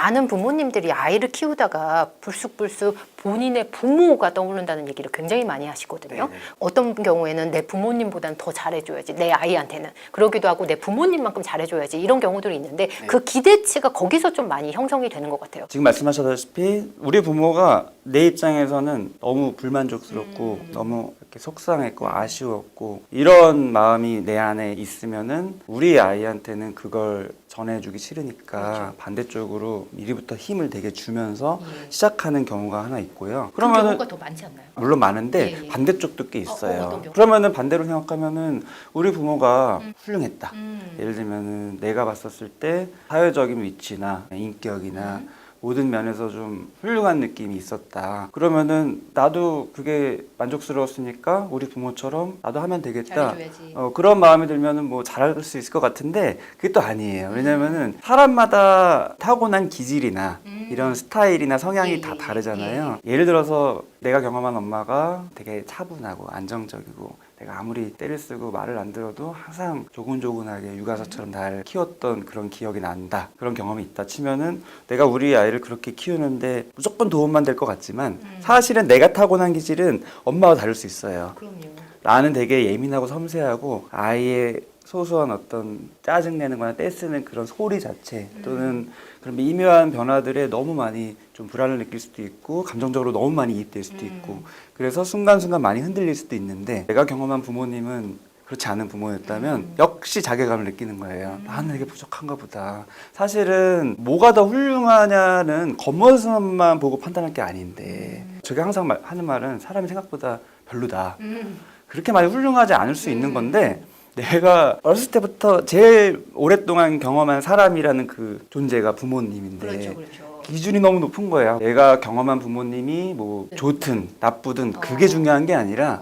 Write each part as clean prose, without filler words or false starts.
많은 부모님들이 아이를 키우다가 불쑥불쑥 본인의 부모가 떠오른다는 얘기를 굉장히 많이 하시거든요. 네네. 어떤 경우에는 내 부모님보다는 더 잘해줘야지, 내 아이한테는. 그러기도 하고 내 부모님만큼 잘해줘야지, 이런 경우들이 있는데 그 기대치가 거기서 좀 많이 형성이 되는 것 같아요. 지금 말씀하셨다시피 우리 부모가 내 입장에서는 너무 불만족스럽고 너무 이렇게 속상했고 아쉬웠고 이런 마음이 내 안에 있으면은 우리 아이한테는 그걸 전해주기 싫으니까 그렇죠. 반대쪽으로 미리부터 힘을 되게 주면서 시작하는 경우가 하나 있고요. 그 그러면은 경우가 더 많지 않나요? 물론 많은데 예, 예. 반대쪽도 꽤 있어요. 어떤 경우? 그러면은 반대로 생각하면은 우리 부모가 훌륭했다. 음. 예를 들면은 내가 봤었을 때 사회적인 위치나 인격이나 모든 면에서 좀 훌륭한 느낌이 있었다. 그러면은 나도 그게 만족스러웠으니까 우리 부모처럼 나도 하면 되겠다. 잘해줘야지. 그런 마음이 들면은 뭐 잘할 수 있을 것 같은데 그게 또 아니에요. 왜냐면은 사람마다 타고난 기질이나 이런 스타일이나 성향이 예, 다 예, 다르잖아요. 예를 들어서 내가 경험한 엄마가 되게 차분하고 안정적이고 내가 아무리 때를 쓰고 말을 안 들어도 항상 조곤조곤하게 육아서처럼 날 키웠던 그런 기억이 난다. 그런 경험이 있다 치면은 내가 우리 아이를 그렇게 키우는데 무조건 도움만 될 것 같지만 사실은 내가 타고난 기질은 엄마와 다를 수 있어요. 그럼요. 나는 되게 예민하고 섬세하고 아이의 소소한 어떤 짜증내는 거나 떼쓰는 그런 소리 자체 또는 그런 미묘한 변화들에 너무 많이 좀 불안을 느낄 수도 있고 감정적으로 너무 많이 이입될 수도 있고 그래서 순간순간 많이 흔들릴 수도 있는데 내가 경험한 부모님은 그렇지 않은 부모였다면 역시 자괴감을 느끼는 거예요. 나는 되게 부족한가 보다. 사실은 뭐가 더 훌륭하냐는 겉모습만 보고 판단할 게 아닌데 제가 항상 하는 말은 사람이 생각보다 별로다. 그렇게 많이 훌륭하지 않을 수 있는 건데 내가 어렸을 때부터 제일 오랫동안 경험한 사람이라는 그 존재가 부모님인데 그렇죠, 그렇죠. 기준이 너무 높은 거예요. 내가 경험한 부모님이 뭐 좋든 나쁘든 그게 중요한 게 아니라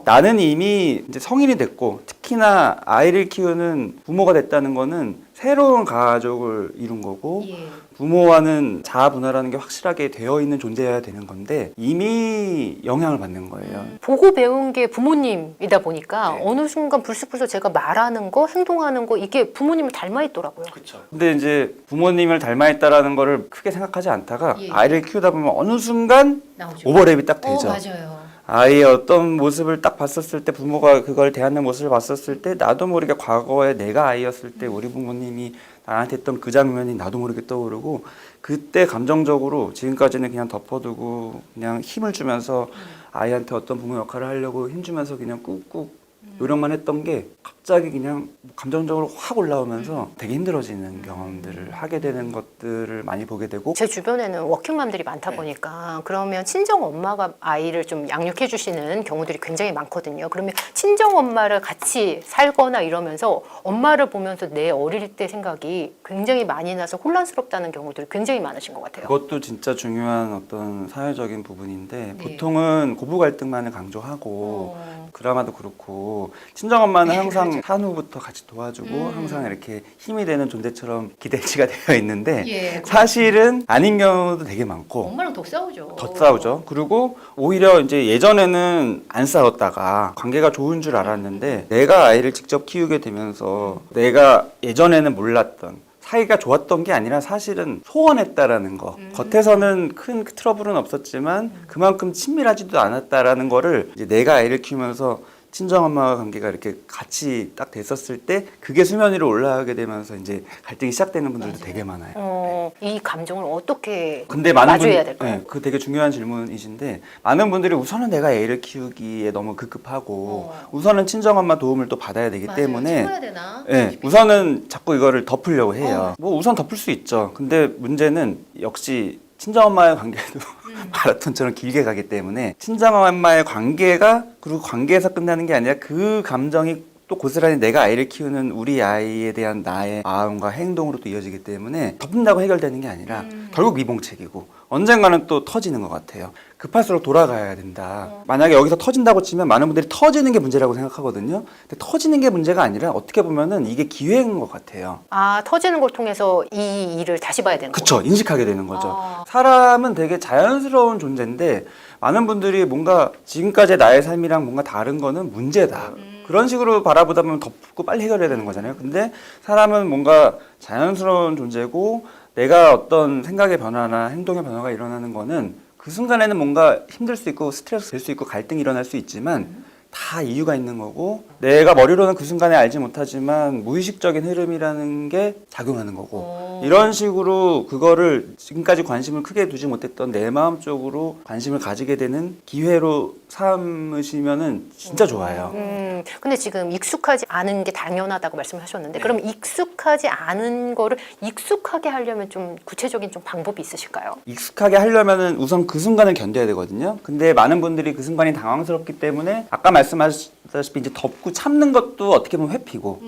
나는 이미 이제 성인이 됐고 특히나 아이를 키우는 부모가 됐다는 거는 새로운 가족을 이룬 거고 예. 부모와는 자아 분할하는 게 확실하게 되어 있는 존재여야 되는 건데 이미 영향을 받는 거예요. 보고 배운 게 부모님이다 보니까 네. 어느 순간 불쑥불쑥 제가 말하는 거, 행동하는 거 이게 부모님을 닮아 있더라고요. 그렇죠. 근데 이제 부모님을 닮아있다라는 거를 크게 생각하지 않다가 예. 아이를 키우다 보면 어느 순간 나오죠. 오버랩이 딱 되죠. 맞아요. 아이의 어떤 모습을 딱 봤었을 때 부모가 그걸 대하는 모습을 봤었을 때 나도 모르게 과거에 내가 아이였을 때 우리 부모님이 나한테 했던 그 장면이 나도 모르게 떠오르고 그때 감정적으로 지금까지는 그냥 덮어두고 그냥 힘을 주면서 아이한테 어떤 부모 역할을 하려고 힘주면서 그냥 꾹꾹 노력만 했던 게 갑자기 그냥 감정적으로 확 올라오면서 되게 힘들어지는 경험들을 하게 되는 것들을 많이 보게 되고 제 주변에는 워킹맘들이 많다 보니까 그러면 친정 엄마가 아이를 좀 양육해 주시는 경우들이 굉장히 많거든요. 그러면 친정 엄마를 같이 살거나 이러면서 엄마를 보면서 내 어릴 때 생각이 굉장히 많이 나서 혼란스럽다는 경우들이 굉장히 많으신 것 같아요. 그것도 진짜 중요한 어떤 사회적인 부분인데 네. 보통은 고부 갈등만을 강조하고 드라마도 그렇고 친정엄마는 항상 산후부터 같이 도와주고 항상 이렇게 힘이 되는 존재처럼 기대치가 되어 있는데 예, 사실은 아닌 경우도 되게 많고 엄마랑 더 싸우죠. 더 싸우죠. 그리고 오히려 이제 예전에는 안 싸웠다가 관계가 좋은 줄 알았는데 내가 아이를 직접 키우게 되면서 내가 예전에는 몰랐던 사이가 좋았던 게 아니라 사실은 소원했다라는 거. 겉에서는 큰 트러블은 없었지만 그만큼 친밀하지도 않았다라는 거를 이제 내가 아이를 키우면서 친정엄마와 관계가 이렇게 같이 딱 됐었을 때 그게 수면 위로 올라가게 되면서 이제 갈등이 시작되는 분들도 되게 많아요. 이 감정을 어떻게 근데 많은 마주해야 될까요? 네, 그 되게 중요한 질문이신데 많은 분들이 우선은 내가 애를 키우기에 너무 급급하고 우선은 친정엄마 도움을 또 받아야 되기 때문에 채워야 되나? 네, 우선은 자꾸 이거를 덮으려고 해요. 뭐 우선 덮을 수 있죠. 근데 문제는 역시 친정엄마의 관계도 마라톤처럼 길게 가기 때문에 친정엄마의 관계가 그리고 관계에서 끝나는 게 아니라 그 감정이 또 고스란히 내가 아이를 키우는 우리 아이에 대한 나의 마음과 행동으로 또 이어지기 때문에 덮는다고 해결되는 게 아니라 결국 미봉책이고 언젠가는 또 터지는 것 같아요. 급할수록 돌아가야 된다. 만약에 여기서 터진다고 치면 많은 분들이 터지는 게 문제라고 생각하거든요. 근데 터지는 게 문제가 아니라 어떻게 보면은 이게 기회인 것 같아요. 아, 터지는 걸 통해서 이 일을 다시 봐야 되는 그쵸. 거예요? 인식하게 되는 거죠. 사람은 되게 자연스러운 존재인데 많은 분들이 뭔가 지금까지의 나의 삶이랑 뭔가 다른 거는 문제다. 그런 식으로 바라보다 보면 덮고 빨리 해결해야 되는 거잖아요. 근데 사람은 뭔가 자연스러운 존재고 내가 어떤 생각의 변화나 행동의 변화가 일어나는 거는 그 순간에는 뭔가 힘들 수 있고 스트레스 될 수 있고 갈등이 일어날 수 있지만 다 이유가 있는 거고 내가 머리로는 그 순간에 알지 못하지만 무의식적인 흐름이라는 게 작용하는 거고 이런 식으로 그거를 지금까지 관심을 크게 두지 못했던 내 마음 쪽으로 관심을 가지게 되는 기회로 삼으시면은 진짜 좋아요. 근데 지금 익숙하지 않은 게 당연하다고 말씀하셨는데 그럼 익숙하지 않은 거를 익숙하게 하려면 좀 구체적인 좀 방법이 있으실까요? 익숙하게 하려면은 우선 그 순간을 견뎌야 되거든요. 근데 많은 분들이 그 순간이 당황스럽기 때문에 아까 말씀하셨다시피 이제 덮고 참는 것도 어떻게 보면 회피고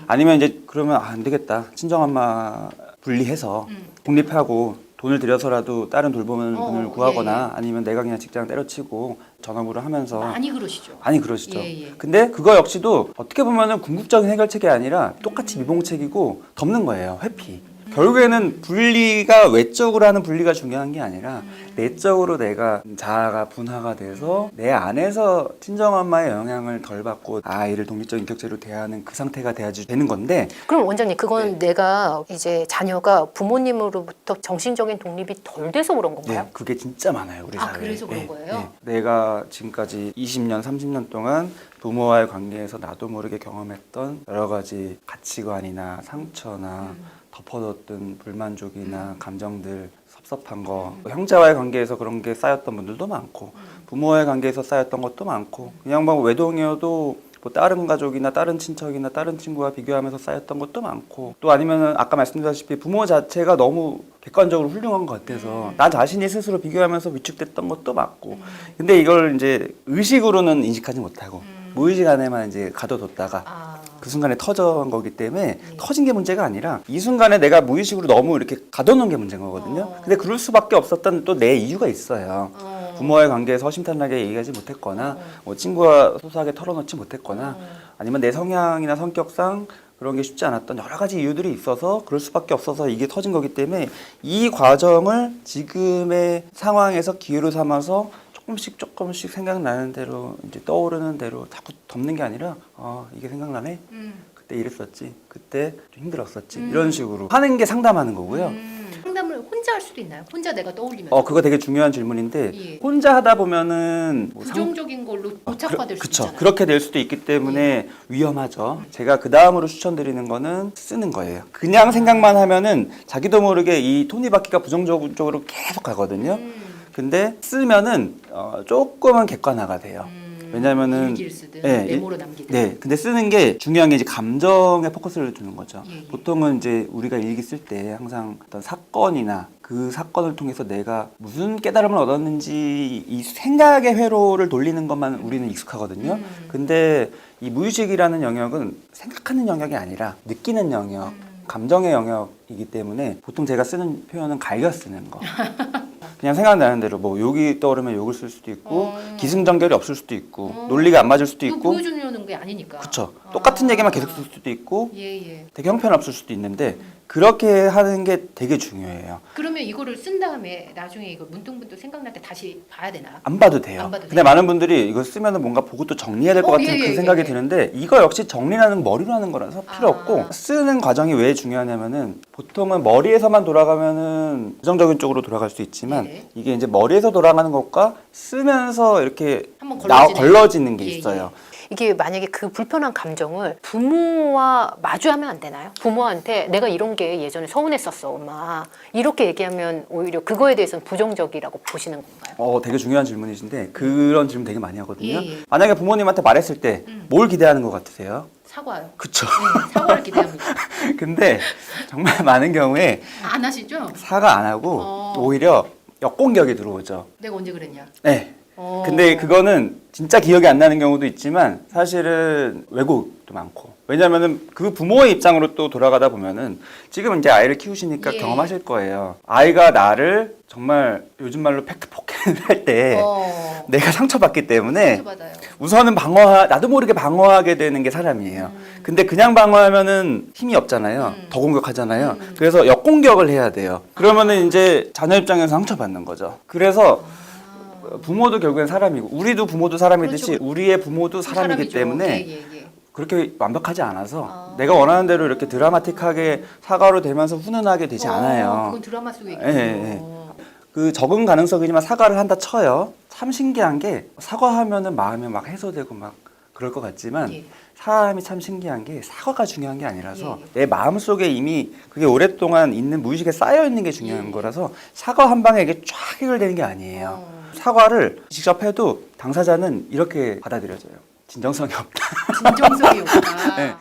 아니면 이제 그러면 안 되겠다. 친정엄마 분리해서 독립하고 돈을 들여서라도 다른 돌보는 분을 구하거나 아니면 내가 그냥 직장 때려치고 전업으로 하면서 많이 그러시죠. 많이 그러시죠. 예. 근데 그거 역시도 어떻게 보면은 궁극적인 해결책이 아니라 똑같이 미봉책이고 덮는 거예요. 회피. 결국에는 분리가 외적으로 하는 분리가 중요한 게 아니라 내적으로 내가 자아가 분화가 돼서 내 안에서 친정엄마의 영향을 덜 받고 아이를 독립적 인격체로 대하는 그 상태가 돼야지 되는 건데 그럼 원장님 그건 내가 이제 자녀가 부모님으로부터 정신적인 독립이 덜 돼서 그런 건가요? 네, 그게 진짜 많아요 우리 사회에. 그래서 그런 거예요? 내가 지금까지 20년, 30년 동안 부모와의 관계에서 나도 모르게 경험했던 여러 가지 가치관이나 상처나 덮어뒀던 불만족이나 감정들, 섭섭한 거 형제와의 관계에서 그런 게 쌓였던 분들도 많고 부모와의 관계에서 쌓였던 것도 많고 그냥 뭐 외동이어도 뭐 다른 가족이나 다른 친척이나 다른 친구와 비교하면서 쌓였던 것도 많고 또 아니면은 아까 말씀드렸다시피 부모 자체가 너무 객관적으로 훌륭한 것 같아서 나 자신이 스스로 비교하면서 위축됐던 것도 맞고 근데 이걸 이제 의식으로는 인식하지 못하고 무의식 안에만 이제 가둬뒀다가 그 순간에 터져간 거기 때문에 터진 게 문제가 아니라 이 순간에 내가 무의식으로 너무 이렇게 가둬놓은 게 문제인 거거든요. 근데 그럴 수밖에 없었던 또 내 이유가 있어요. 부모와의 관계에서 허심탄회하게 얘기하지 못했거나 뭐 친구와 소소하게 털어놓지 못했거나 아니면 내 성향이나 성격상 그런 게 쉽지 않았던 여러 가지 이유들이 있어서 그럴 수밖에 없어서 이게 터진 거기 때문에 이 과정을 지금의 상황에서 기회로 삼아서 조금씩 생각나는 대로 이제 떠오르는 대로 자꾸 덮는 게 아니라 이게 생각나네. 그때 이랬었지. 그때 좀 힘들었었지. 이런 식으로 하는 게 상담하는 거고요. 상담을 혼자 할 수도 있나요? 혼자 내가 떠올리면서 그거 되게 중요한 질문인데 예. 혼자 하다 보면은 뭐 부정적인 걸로 고착화될 수 그쵸. 있잖아요. 그렇게 될 수도 있기 때문에 위험하죠. 제가 그 다음으로 추천드리는 거는 쓰는 거예요. 그냥 생각만 하면은 자기도 모르게 이 톱니바퀴가 부정적으로 계속 가거든요. 근데 쓰면은 조금은 객관화가 돼요. 왜냐면은 일기를 쓰든 메모로 남기든. 네, 근데 쓰는 게 중요한 게 이제 감정에 포커스를 두는 거죠. 예. 보통은 이제 우리가 일기 쓸 때 항상 어떤 사건이나 그 사건을 통해서 내가 무슨 깨달음을 얻었는지 이 생각의 회로를 돌리는 것만 우리는 익숙하거든요. 근데 이 무의식이라는 영역은 생각하는 영역이 아니라 느끼는 영역, 감정의 영역이기 때문에 보통 제가 쓰는 표현은 갈겨 쓰는 거. 그냥 생각나는 대로 뭐 욕이 떠오르면 욕을 쓸 수도 있고 기승전결이 없을 수도 있고 논리가 안 맞을 수도 그거 있고 보여주려는 게 아니니까. 그쵸. 똑같은 얘기만 계속 쓸 수도 있고 예. 되게 형편없을 수도 있는데 그렇게 하는 게 되게 중요해요. 그러면 이거를 쓴 다음에 나중에 이거 문득문득 생각날 때 다시 봐야 되나? 안 봐도 돼요. 안 봐도 근데 돼요? 많은 분들이 이거 쓰면 뭔가 보고 또 정리해야 될 것 같은 예, 그 예, 생각이 예. 드는데 이거 역시 정리하는 머리로 하는 거라서 필요 없고 아. 쓰는 과정이 왜 중요하냐면은 보통은 머리에서만 돌아가면은 부정적인 쪽으로 돌아갈 수 있지만 예. 이게 이제 머리에서 돌아가는 것과 쓰면서 이렇게 한번 걸러지는 게 예, 있어요. 이게 만약에 그 불편한 감정을 부모와 마주하면 안 되나요? 부모한테 내가 이런 게 예전에 서운했었어, 엄마. 이렇게 얘기하면 오히려 그거에 대해서는 부정적이라고 보시는 건가요? 되게 중요한 질문이신데 그런 질문 되게 많이 하거든요. 예. 만약에 부모님한테 말했을 때 뭘 기대하는 것 같으세요? 사과요. 그쵸. 네, 사과를 기대합니다. 근데 정말 많은 경우에 안 하시죠? 사과 안 하고 오히려 역공격이 들어오죠. 내가 언제 그랬냐? 네. 근데 그거는 진짜 기억이 안 나는 경우도 있지만 사실은 왜곡도 많고 왜냐면은 그 부모의 입장으로 또 돌아가다 보면은 지금 이제 아이를 키우시니까 예. 경험하실 거예요. 아이가 나를 정말 요즘 말로 팩트 폭행을 할 때 내가 상처받기 때문에 상처받아요. 우선은 나도 모르게 방어하게 되는 게 사람이에요. 근데 그냥 방어하면은 힘이 없잖아요. 더 공격하잖아요. 그래서 역공격을 해야 돼요. 그러면은 이제 자녀 입장에서 상처받는 거죠. 그래서 부모도 결국엔 사람이고 우리도 부모도 사람이듯이 그렇죠. 우리의 부모도 사람이기 사람이죠. 때문에 예. 그렇게 완벽하지 않아서 내가 원하는 대로 이렇게 드라마틱하게 사과로 되면서 훈훈하게 되지 않아요. 그건 드라마 속에 예, 예. 그 적은 가능성이지만 사과를 한다 쳐요. 참 신기한 게 사과하면은 마음이 막 해소되고 막 그럴 것 같지만 예. 사람이 참 신기한 게 사과가 중요한 게 아니라서 예. 내 마음 속에 이미 그게 오랫동안 있는 무의식에 쌓여 있는 게 중요한 예. 거라서 사과 한 방에 이게 쫙 해결되는 게 아니에요. 사과를 직접 해도 당사자는 이렇게 받아들여져요. 진정성이 없다. 진정성이 없다. 네.